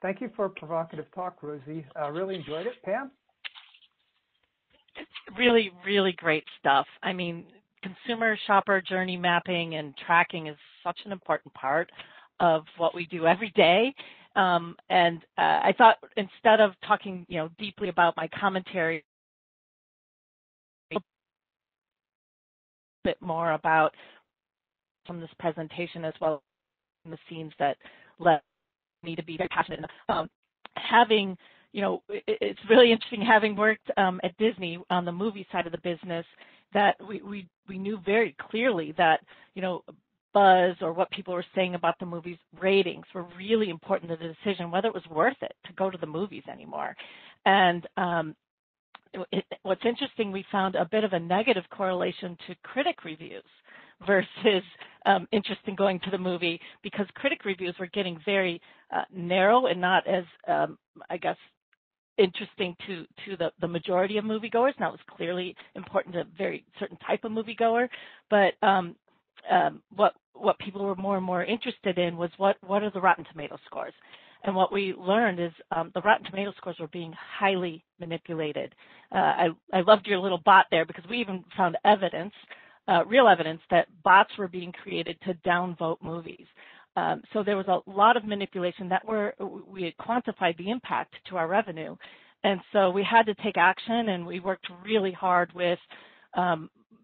Thank you for a provocative talk, Rosie. Really enjoyed it. Pam? It's really, really great stuff. I mean, consumer shopper journey mapping and tracking is such an important part of what we do every day. And I thought instead of talking, deeply about my commentary, a bit more about from this presentation as well as the scenes that led me to be very passionate. Having, it's really interesting having worked at Disney on the movie side of the business that we knew very clearly that, buzz or what people were saying about the movie's ratings were really important to the decision whether it was worth it to go to the movies anymore. And what's interesting, we found a bit of a negative correlation to critic reviews versus interest in going to the movie, because critic reviews were getting very narrow and not as, interesting to the majority of moviegoers. Now, it was clearly important to a very certain type of moviegoer, but what people were more and more interested in was what are the Rotten Tomato scores. And what we learned is the Rotten Tomato scores were being highly manipulated. I loved your little bot there, because we even found evidence, real evidence, that bots were being created to downvote movies. So there was a lot of manipulation that we had quantified the impact to our revenue. And so we had to take action, and we worked really hard with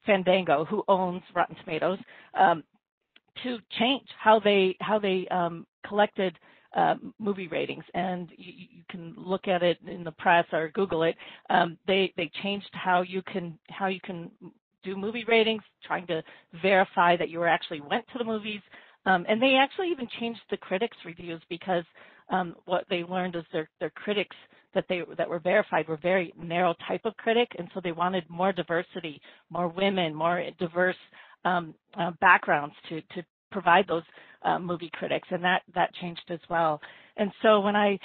Fandango, who owns Rotten Tomatoes, to change how they collected movie ratings. And you can look at it in the press or Google it. They changed how you can do movie ratings, trying to verify that you actually went to the movies. And they actually even changed the critics' reviews, because what they learned is their critics that were verified were very narrow type of critic, and so they wanted more diversity, more women, more diverse backgrounds to provide those movie critics, and that changed as well. And so when I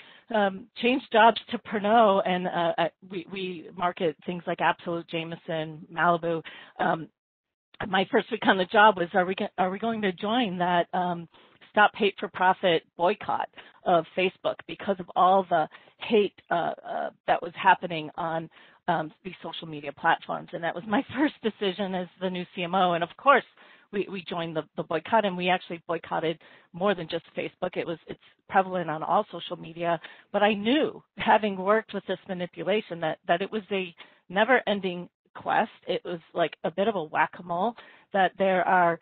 changed jobs to Pernod, and we market things like Absolute, Jameson, Malibu, my first week on the job was, are we going to join that Stop Hate for Profit boycott of Facebook because of all the hate that was happening on these social media platforms? And that was my first decision as the new CMO. And of course, we joined the boycott, and we actually boycotted more than just Facebook. It's prevalent on all social media. But I knew, having worked with this manipulation, that it was a never-ending quest. It was like a bit of a whack-a-mole, that there are,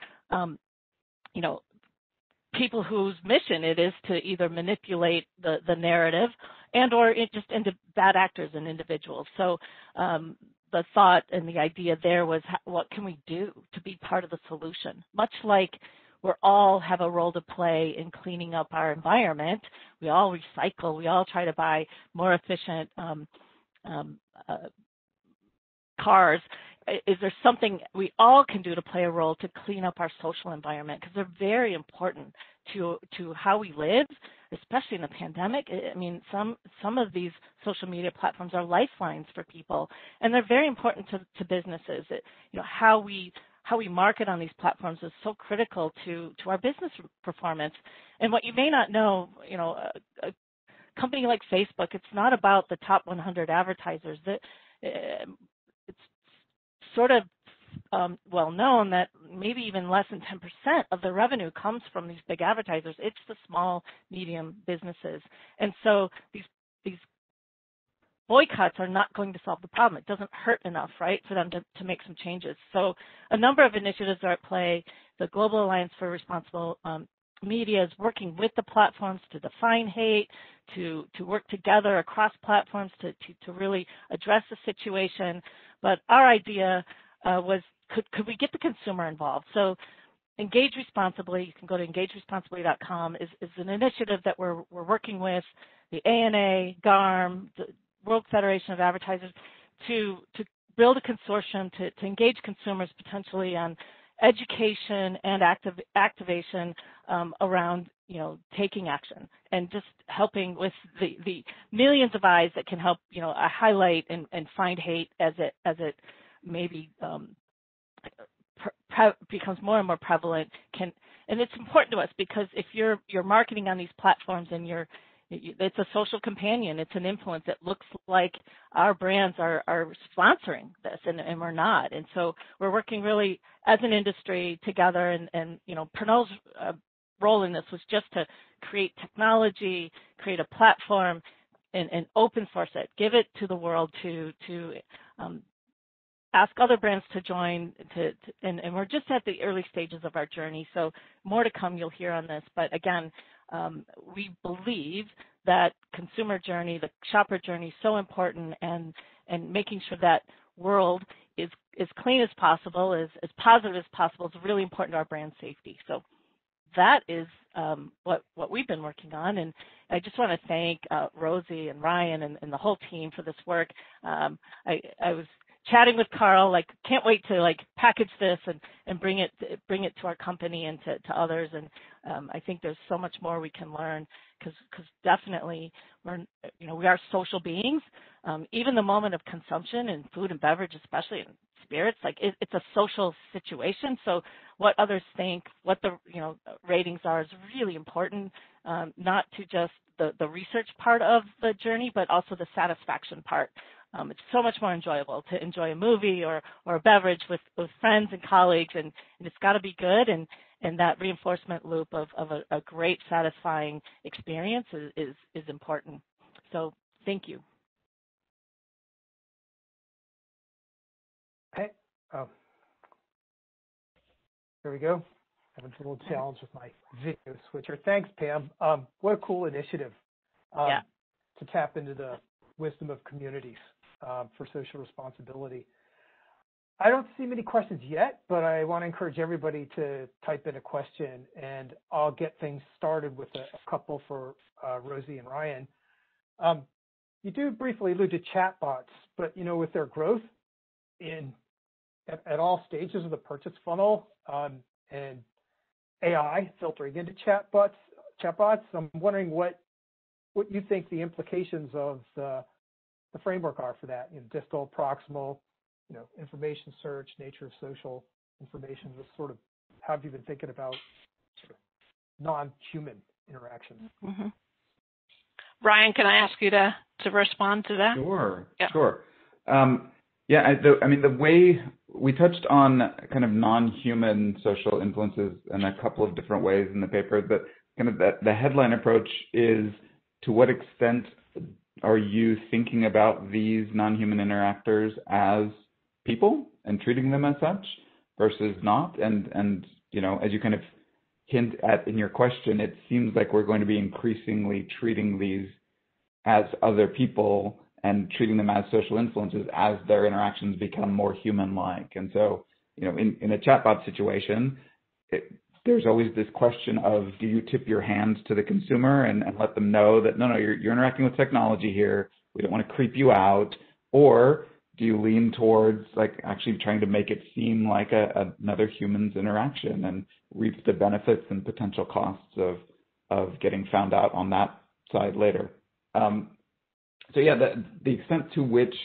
people whose mission it is to either manipulate the narrative or just into bad actors and individuals. So the thought and the idea there was, what can we do to be part of the solution? Much like we all have a role to play in cleaning up our environment. We all recycle. We all try to buy more efficient cars. Is there something we all can do to play a role to clean up our social environment? Because they're very important to how we live, especially in the pandemic. I mean, some of these social media platforms are lifelines for people, and they're very important to businesses. How we market on these platforms is so critical to our business performance. And what you may not know, a company like Facebook, it's not about the top 100 advertisers. It's sort of well known that maybe even less than 10% of the revenue comes from these big advertisers. It's the small, medium businesses. And so these boycotts are not going to solve the problem. It doesn't hurt enough, right, for them to make some changes. So a number of initiatives are at play. The Global Alliance for Responsible Media is working with the platforms to define hate, to work together across platforms to really address the situation. But our idea was, could we get the consumer involved? So Engage Responsibly, you can go to engageresponsibly.com, is an initiative that we're working with the ANA, GARM, the World Federation of Advertisers to build a consortium to engage consumers potentially on education and activation around taking action, and just helping with the millions of eyes that can help highlight and find hate as it maybe becomes more and more prevalent. And it's important to us, because if you're marketing on these platforms and you're it's a social companion. It's an influence. It looks like our brands are sponsoring this, and we're not. And so we're working really as an industry together. And Pernod's role in this was just to create technology, create a platform, and open source it, give it to the world to ask other brands to join, and we're just at the early stages of our journey, so more to come you'll hear on this. But again, we believe that consumer journey, the shopper journey is so important, and making sure that world is as clean as possible, as positive as possible is really important to our brand safety. So that is what we've been working on, and I just want to thank Rosie and Ryan and the whole team for this work. I was chatting with Carl, can't wait to package this and bring it to our company and to others. And I think there's so much more we can learn, because definitely we are social beings. Even the moment of consumption in food and beverage, especially in spirits, it's a social situation. So what others think, what the ratings are, is really important, not to just the research part of the journey, but also the satisfaction part. It's so much more enjoyable to enjoy a movie or a beverage with friends and colleagues, and it's got to be good, and that reinforcement loop of a great, satisfying experience is important. So thank you. Okay. Oh. There we go. Having a little challenge with my video switcher. Thanks, Pam. What a cool initiative to tap into the wisdom of communities for social responsibility. I don't see many questions yet, but I want to encourage everybody to type in a question, and I'll get things started with a couple for Rosie and Ryan. You do briefly allude to chatbots, but with their growth at all stages of the purchase funnel, and AI filtering into chatbots, I'm wondering what you think the implications of the framework are for that. Distal, proximal, information search, nature of social information. Just sort of, how have you been thinking about sort of non-human interactions? Mm-hmm. Ryan, can I ask you to respond to that? Sure. Yeah. Sure. The way we touched on kind of non-human social influences in a couple of different ways in the paper, but kind of the headline approach is, to what extent are you thinking about these non-human interactors as people and treating them as such versus not? And as you kind of hint at in your question, it seems like we're going to be increasingly treating these as other people and treating them as social influences as their interactions become more human-like. And so, in a chatbot situation, there's always this question of, do you tip your hand to the consumer and let them know that, no, you're interacting with technology here, we don't want to creep you out? Or do you lean towards actually trying to make it seem like another human's interaction and reap the benefits and potential costs of getting found out on that side later? The extent to which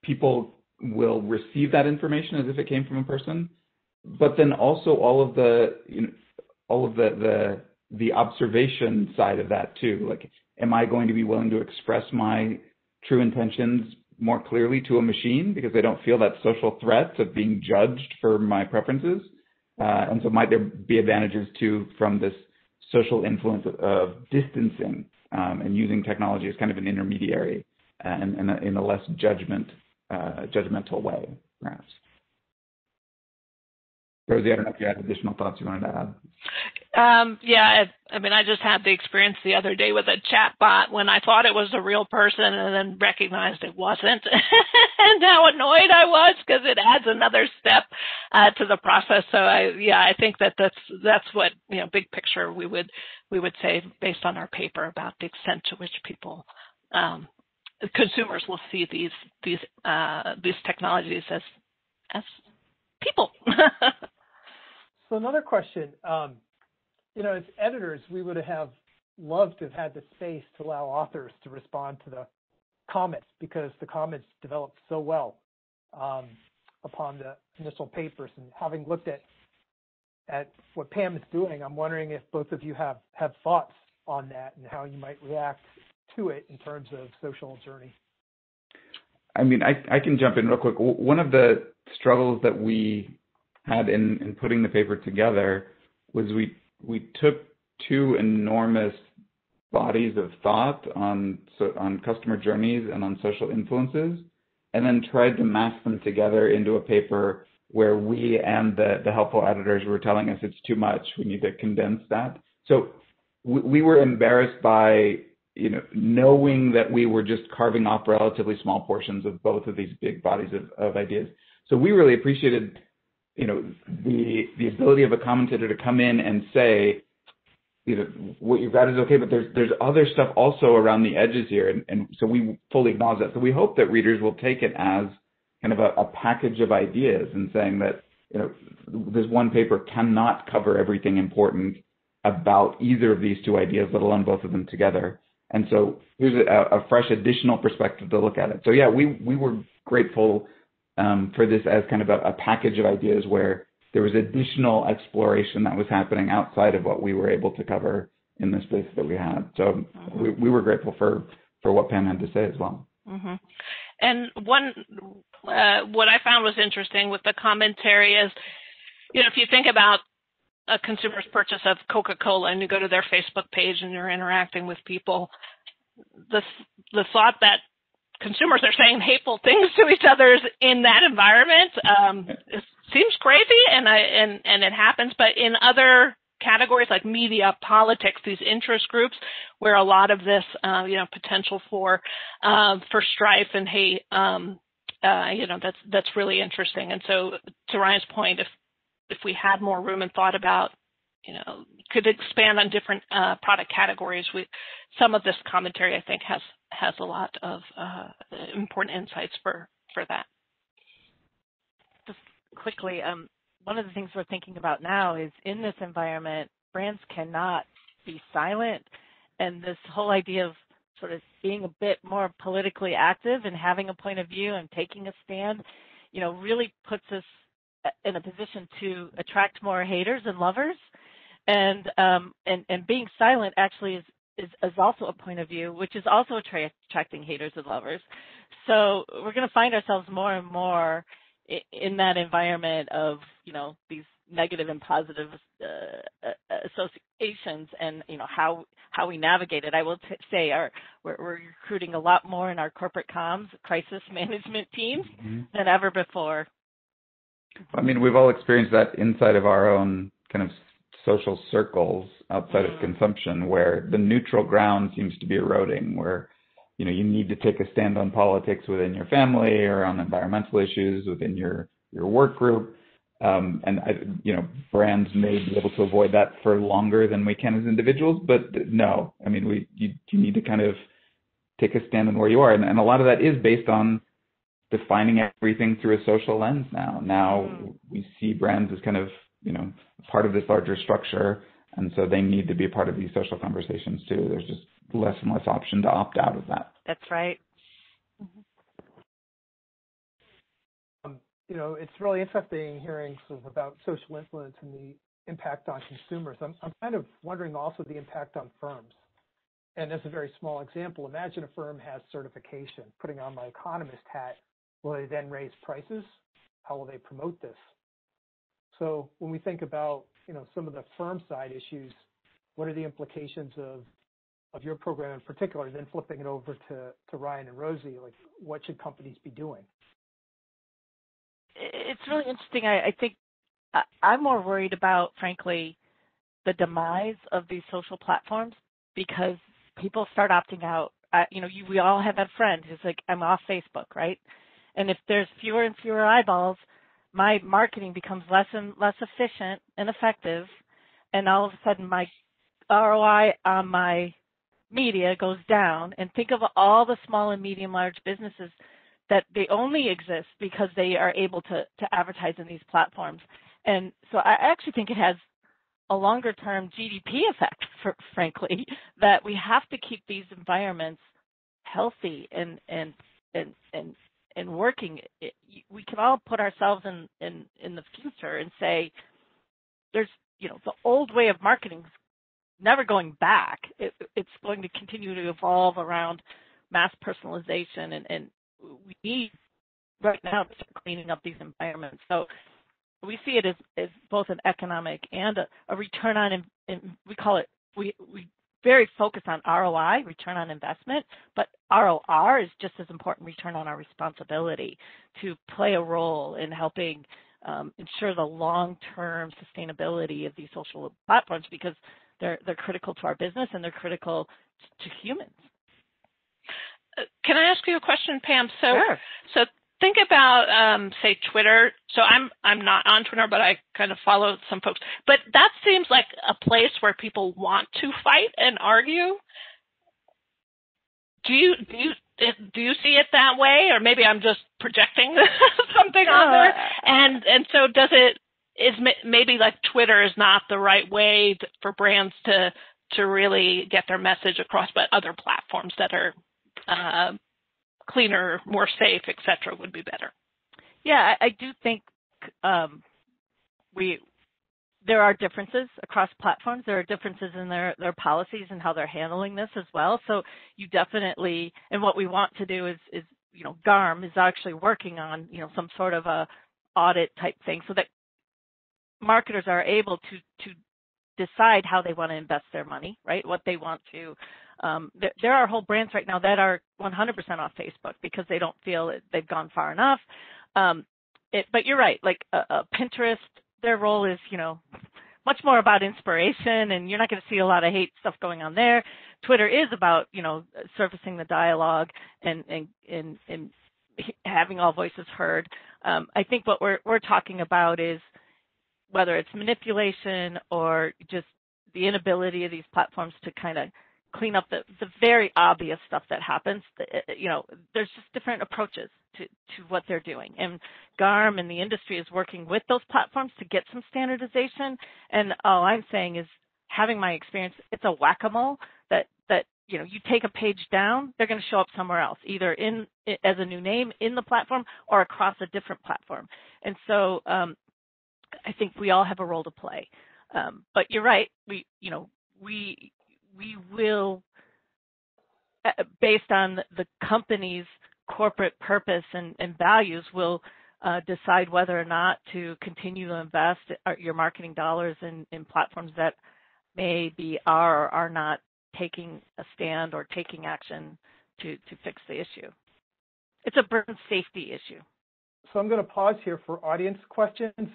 people will receive that information as if it came from a person, but then also all of the observation side of that too. Am I going to be willing to express my true intentions more clearly to a machine because I don't feel that social threat of being judged for my preferences? And so might there be advantages too from this social influence of distancing and using technology as kind of an intermediary and in a less judgmental way, perhaps? Rosie, I don't know if you had additional thoughts you wanted to add. I just had the experience the other day with a chat bot when I thought it was a real person and then recognized it wasn't, and how annoyed I was because it adds another step to the process. So I think that's what, big picture we would say based on our paper about the extent to which people, consumers will see these technologies as people. So another question, as editors, we would have loved to have had the space to allow authors to respond to the comments, because the comments developed so well upon the initial papers. And having looked at what Pam is doing, I'm wondering if both of you have thoughts on that and how you might react to it in terms of social journey. I mean, I can jump in real quick. One of the struggles that we had in putting the paper together was we took two enormous bodies of thought on customer journeys and on social influences, and then tried to mass them together into a paper where we and the helpful editors were telling us it's too much, we need to condense that. So we were embarrassed by, knowing that we were just carving off relatively small portions of both of these big bodies of ideas. So we really appreciated, the ability of a commentator to come in and say, what you've got is okay, but there's other stuff also around the edges here. And so we fully acknowledge that. So we hope that readers will take it as kind of a package of ideas and saying that, this one paper cannot cover everything important about either of these two ideas, let alone both of them together. And so here's a fresh additional perspective to look at it. So yeah, we were grateful for this as kind of a package of ideas where there was additional exploration that was happening outside of what we were able to cover in the space that we had. So we were grateful for what Pam had to say as well. Mm-hmm. And what I found was interesting with the commentary is, if you think about a consumer's purchase of Coca-Cola and you go to their Facebook page and you're interacting with people, the thought that consumers are saying hateful things to each other in that environment it seems crazy, and it happens. But in other categories like media, politics, these interest groups where a lot of this, potential for strife and hate, that's really interesting. And so, to Ryan's point, if we had more room and thought about, could expand on different product categories, some of this commentary I think has a lot of important insights for that. Just quickly, one of the things we're thinking about now is in this environment, brands cannot be silent, and this whole idea of sort of being a bit more politically active and having a point of view and taking a stand, really puts us in a position to attract more haters and lovers, and being silent actually is also a point of view, which is also attracting haters and lovers. So we're going to find ourselves more and more in that environment of these negative and positive associations, and how we navigate it. I will say we're recruiting a lot more in our corporate comms crisis management teams than ever before. I mean, we've all experienced that inside of our own kind of social circles outside of consumption, where the neutral ground seems to be eroding, where, you need to take a stand on politics within your family or on environmental issues within your work group. Brands may be able to avoid that for longer than we can as individuals, but no, I mean, you need to kind of take a stand on where you are. And a lot of that is based on defining everything through a social lens now. Now we see brands as kind of, part of this larger structure, and so they need to be a part of these social conversations too. There's just less and less option to opt out of that. That's right. It's really interesting hearing sort of about social influence and the impact on consumers. I'm kind of wondering also the impact on firms. And as a very small example, imagine a firm has certification. Putting on my economist hat, will they then raise prices? How will they promote this? So when we think about, some of the firm side issues, what are the implications of your program in particular? And then flipping it over to Ryan and Rosie, like what should companies be doing? It's really interesting. I think I'm more worried about, frankly, the demise of these social platforms, because people start opting out. We all have that friend who's like, I'm off Facebook, right? And if there's fewer and fewer eyeballs, my marketing becomes less and less efficient and effective, and all of a sudden my ROI on my media goes down. And think of all the small and medium large businesses that they only exist because they are able to advertise in these platforms. And so I actually think it has a longer term GDP effect, frankly, that we have to keep these environments healthy and working. We can all put ourselves in the future and say, there's, the old way of marketing is never going back. It's going to continue to evolve around mass personalization, and we need right now to start cleaning up these environments. So we see it as both an economic and a return on, we call it, we very focused on ROI, return on investment, but ROR is just as important, return on our responsibility to play a role in helping ensure the long-term sustainability of these social platforms, because they're critical to our business and they're critical to humans. Can I ask you a question, Pam? Sure. So think about, say, Twitter. So I'm not on Twitter, but I kind of follow some folks. But that seems like a place where people want to fight and argue. Do you see it that way, or maybe I'm just projecting something on there? And so maybe like Twitter is not the right way for brands to really get their message across, but other platforms that are cleaner, more safe, et cetera, would be better. Yeah, I do think there are differences across platforms. There are differences in their policies and how they're handling this as well. So you definitely, and what we want to do is GARM is actually working on, some sort of a audit type thing so that marketers are able to decide how they want to invest their money, right? What they want to. There are whole brands right now that are 100% off Facebook because they don't feel they've gone far enough. But you're right, like Pinterest, their role is, much more about inspiration, and you're not going to see a lot of hate stuff going on there. Twitter is about, surfacing the dialogue and having all voices heard. I think what we're talking about is whether it's manipulation or just the inability of these platforms to kind of clean up the very obvious stuff that happens. There's just different approaches to what they're doing. And GARM and the industry is working with those platforms to get some standardization. And all I'm saying is, having my experience, it's a whack-a-mole that you take a page down, they're going to show up somewhere else, either as a new name in the platform or across a different platform. And so I think we all have a role to play. But you're right. We will, based on the company's corporate purpose and values, will decide whether or not to continue to invest your marketing dollars in platforms that maybe are or are not taking a stand or taking action to fix the issue. It's a brand safety issue. So I'm going to pause here for audience questions.